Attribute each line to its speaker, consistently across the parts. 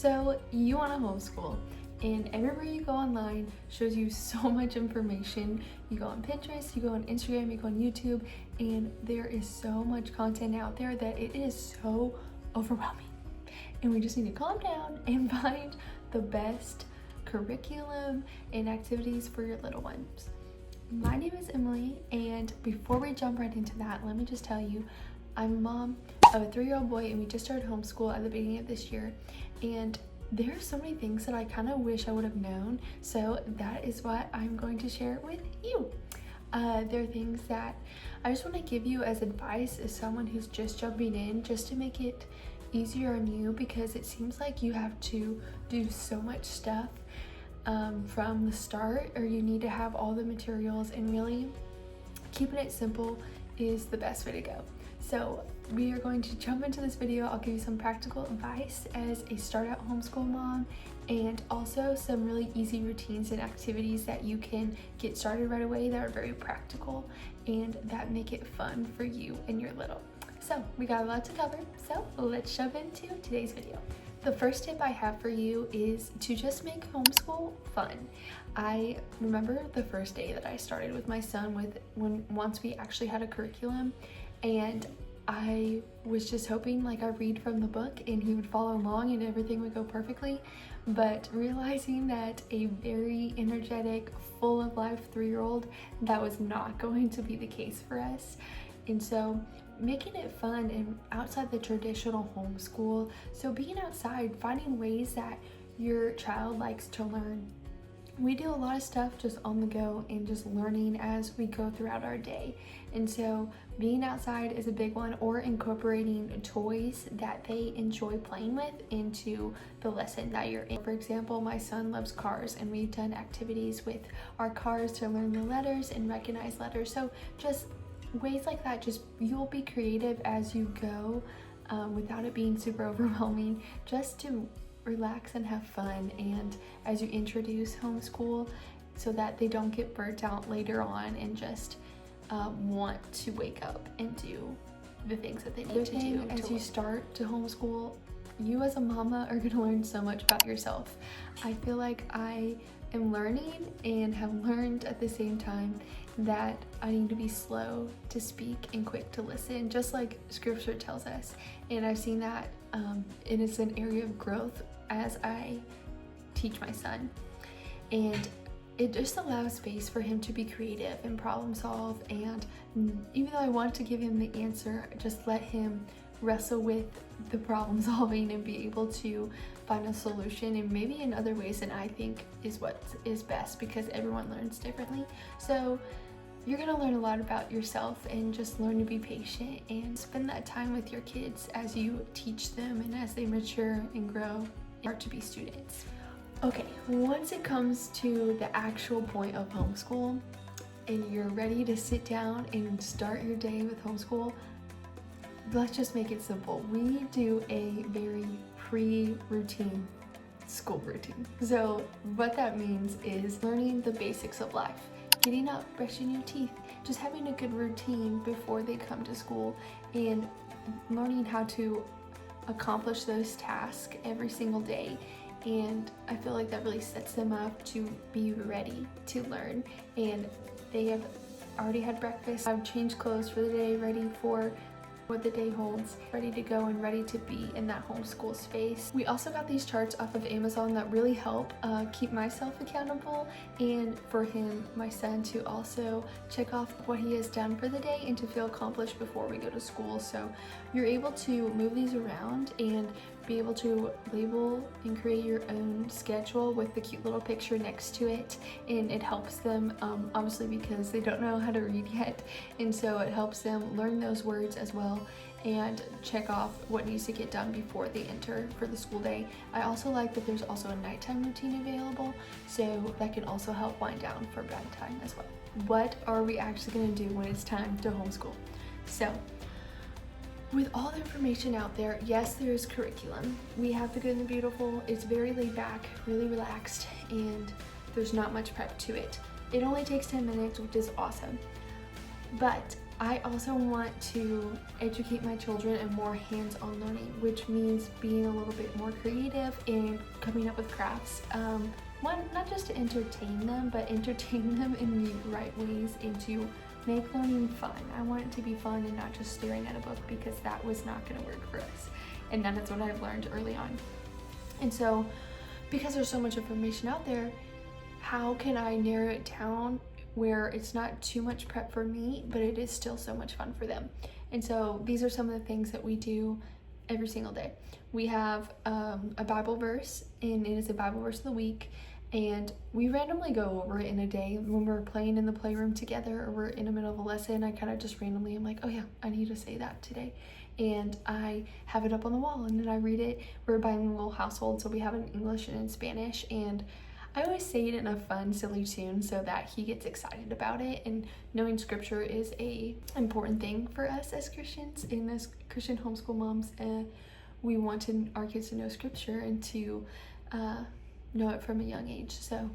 Speaker 1: So you want to homeschool, and everywhere you go online shows you so much information. You go on Pinterest, you go on Instagram, you go on YouTube, and there is so much content out there that it is so overwhelming. And we just need to calm down and find the best curriculum and activities for your little ones. My name is Emily, and before we jump right into that, let me just tell you, I'm a mom of a 3-year-old boy, and we just started homeschool at the beginning of this year. And there are so many things that I kind of wish I would have known, so that is what I'm going to share with you. There are things that I just want to give you as advice as someone who's just jumping in, just to make it easier on you, because it seems like you have to do so much stuff from the start, or you need to have all the materials, and really keeping it simple is the best way to go. So we are going to jump into this video. I'll give you some practical advice as a start out homeschool mom, and also some really easy routines and activities that you can get started right away that are very practical and that make it fun for you and your little. So we got a lot to cover, so let's jump into today's video. The first tip I have for you is to just make homeschool fun. I remember the first day that I started with my son once we actually had a curriculum, and I was just hoping like I read from the book and he would follow along and everything would go perfectly, but realizing that a very energetic, full of life 3-year-old, that was not going to be the case for us. And so making it fun and outside the traditional homeschool, so being outside, finding ways that your child likes to learn. We do a lot of stuff just on the go and just learning as we go throughout our day. And so being outside is a big one, or incorporating toys that they enjoy playing with into the lesson that you're in. For example, my son loves cars, and we've done activities with our cars to learn the letters and recognize letters. So just ways like that, just you'll be creative as you go without it being super overwhelming, just to relax and have fun, and as you introduce homeschool, so that they don't get burnt out later on and just want to wake up and do the things that they need to do. As you start to homeschool, you as a mama are going to learn so much about yourself. I feel like I am learning and have learned at the same time that I need to be slow to speak and quick to listen, just like scripture tells us. And I've seen that it is an area of growth as I teach my son, and it just allows space for him to be creative and problem solve. And even though I want to give him the answer, just let him wrestle with the problem solving and be able to find a solution, and maybe in other ways than I think is what is best, because everyone learns differently. So you're going to learn a lot about yourself, and just learn to be patient and spend that time with your kids as you teach them and as they mature and grow and start to be students. Okay, once it comes to the actual point of homeschool and you're ready to sit down and start your day with homeschool, let's just make it simple. We do a very pre-routine school routine. So what that means is learning the basics of life. Getting up, brushing your teeth, just having a good routine before they come to school, and learning how to accomplish those tasks every single day. And I feel like that really sets them up to be ready to learn. And they have already had breakfast, have changed clothes for the day, ready for what the day holds, ready to go and ready to be in that homeschool space. We also got these charts off of Amazon that really help keep myself accountable, and for him, my son, to also check off what he has done for the day and to feel accomplished before we go to school. So you're able to move these around and be able to label and create your own schedule with the cute little picture next to it, and it helps them obviously because they don't know how to read yet, and so it helps them learn those words as well and check off what needs to get done before they enter for the school day. I also like that there's also a nighttime routine available, so that can also help wind down for bedtime as well. What are we actually going to do when it's time to homeschool? So with all the information out there, yes, there is curriculum. We have the good and the beautiful. It's very laid back, really relaxed, and there's not much prep to it. It only takes 10 minutes, which is awesome. But I also want to educate my children in more hands-on learning, which means being a little bit more creative and coming up with crafts. One, not just to entertain them, but entertain them in the right ways and to make learning fun. I want it to be fun and not just staring at a book, because that was not going to work for us. And that is what I've learned early on. And so, because there's so much information out there, how can I narrow it down where it's not too much prep for me, but it is still so much fun for them? And so these are some of the things that we do every single day. We have a Bible verse, and it is a Bible verse of the week, and we randomly go over it in a day when we're playing in the playroom together, or we're in the middle of a lesson. I kind of just randomly, I'm like, oh yeah, I need to say that today. And I have it up on the wall, and then I read it. We're a bilingual household, so we have it in English and in Spanish, and I always say it in a fun, silly tune so that he gets excited about it. And knowing scripture is a important thing for us as Christians and as Christian homeschool moms. We want our kids to know scripture and to know it from a young age. So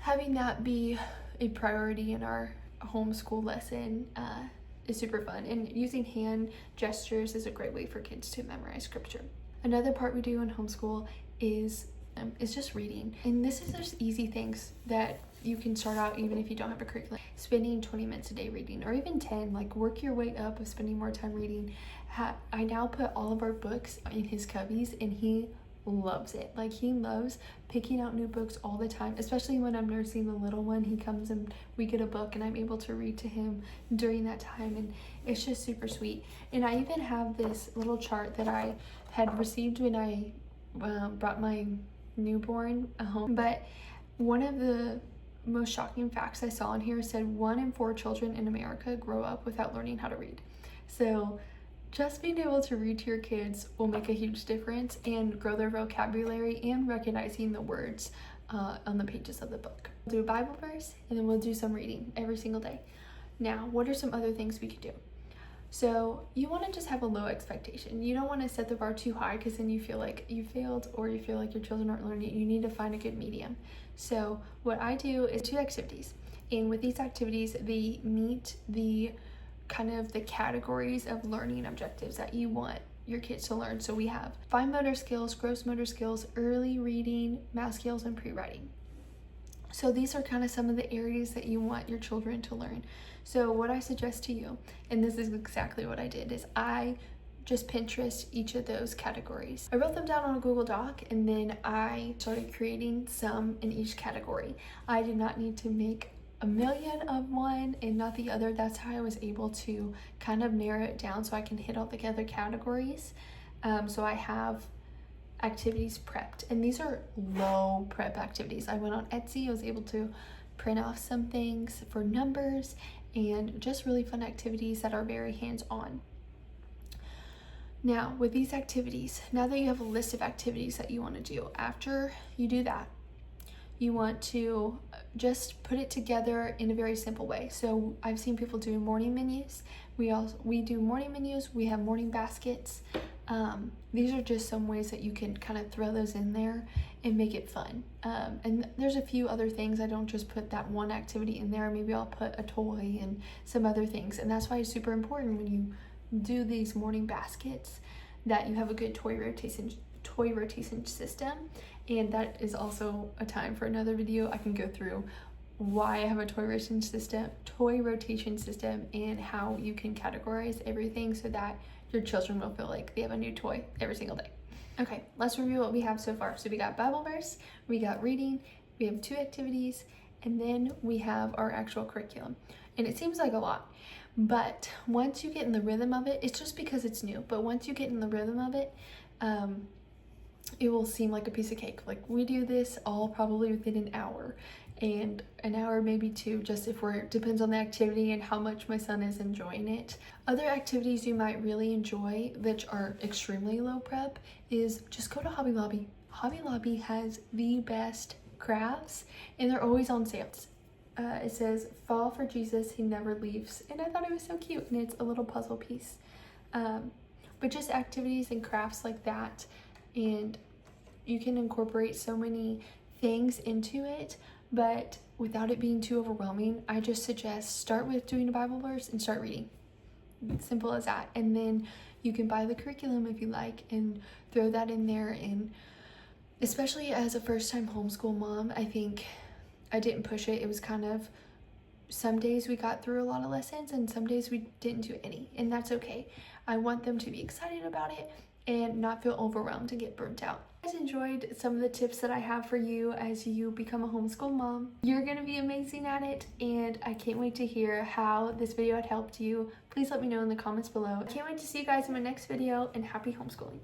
Speaker 1: having that be a priority in our homeschool lesson is super fun. And using hand gestures is a great way for kids to memorize scripture. Another part we do in homeschool is just reading. And this is just easy things that you can start out even if you don't have a curriculum. Spending 20 minutes a day reading, or even 10, like work your way up of spending more time reading. I now put all of our books in his cubbies, and he loves it. Like, he loves picking out new books all the time, especially when I'm nursing the little one. He comes and we get a book and I'm able to read to him during that time, and it's just super sweet. And I even have this little chart that I had received when I brought my newborn home, but one of the most shocking facts I saw in here said 1 in 4 children in America grow up without learning how to read. So just being able to read to your kids will make a huge difference and grow their vocabulary and recognizing the words on the pages of the book. We'll do a Bible verse, and then we'll do some reading every single day. Now, what are some other things we could do? So you want to just have a low expectation. You don't want to set the bar too high, because then you feel like you failed, or you feel like your children aren't learning. You need to find a good medium. So what I do is 2 activities. And with these activities, they meet the kind of the categories of learning objectives that you want your kids to learn. So we have fine motor skills, gross motor skills, early reading, math skills, and pre-writing. So these are kind of some of the areas that you want your children to learn. So what I suggest to you, and this is exactly what I did, is I just Pinterest each of those categories. I wrote them down on a Google Doc, and then I started creating some in each category. I did not need to make a million of one and not the other. That's how I was able to kind of narrow it down so I can hit all the other categories. So I have activities prepped, and these are low prep activities. I went on Etsy. I was able to print off some things for numbers and just really fun activities that are very hands-on. Now, with these activities, now that you have a list of activities that you want to do, after you do that, you want to just put it together in a very simple way. So I've seen people do morning menus. We do morning menus. We have morning baskets. These are just some ways that you can kind of throw those in there and make it fun. And there's a few other things. I don't just put that one activity in there. Maybe I'll put a toy and some other things. And that's why it's super important when you do these morning baskets that you have a good toy rotation system. And that is also a time for another video. I can go through why I have a toy rotation system and how you can categorize everything so that your children will feel like they have a new toy every single day. Okay, let's review what we have so far. So we got Bible verse, we got reading, we have 2 activities, and then we have our actual curriculum. And it seems like a lot, but once you get in the rhythm of it, it's just because it's new, but once you get in the rhythm of it, it will seem like a piece of cake. Like, we do this all probably within an hour, and an hour, maybe 2, just if depends on the activity and how much my son is enjoying it. Other activities you might really enjoy, which are extremely low prep, is just go to Hobby Lobby. Hobby Lobby has the best crafts, and they're always on sales. It says, "Fall for Jesus, he never leaves," and I thought it was so cute, and it's a little puzzle piece. But just activities and crafts like that, and you can incorporate so many things into it. but without it being too overwhelming, I just suggest start with doing a Bible verse and start reading. Simple as that. And then you can buy the curriculum if you like and throw that in there. And especially as a first-time homeschool mom, I think I didn't push it. It was kind of, some days we got through a lot of lessons and some days we didn't do any, and that's okay. I want them to be excited about it and not feel overwhelmed and get burnt out. If you guys enjoyed some of the tips that I have for you as you become a homeschool mom, you're gonna be amazing at it, and I can't wait to hear how this video had helped you. Please let me know in the comments below. I can't wait to see you guys in my next video, and happy homeschooling.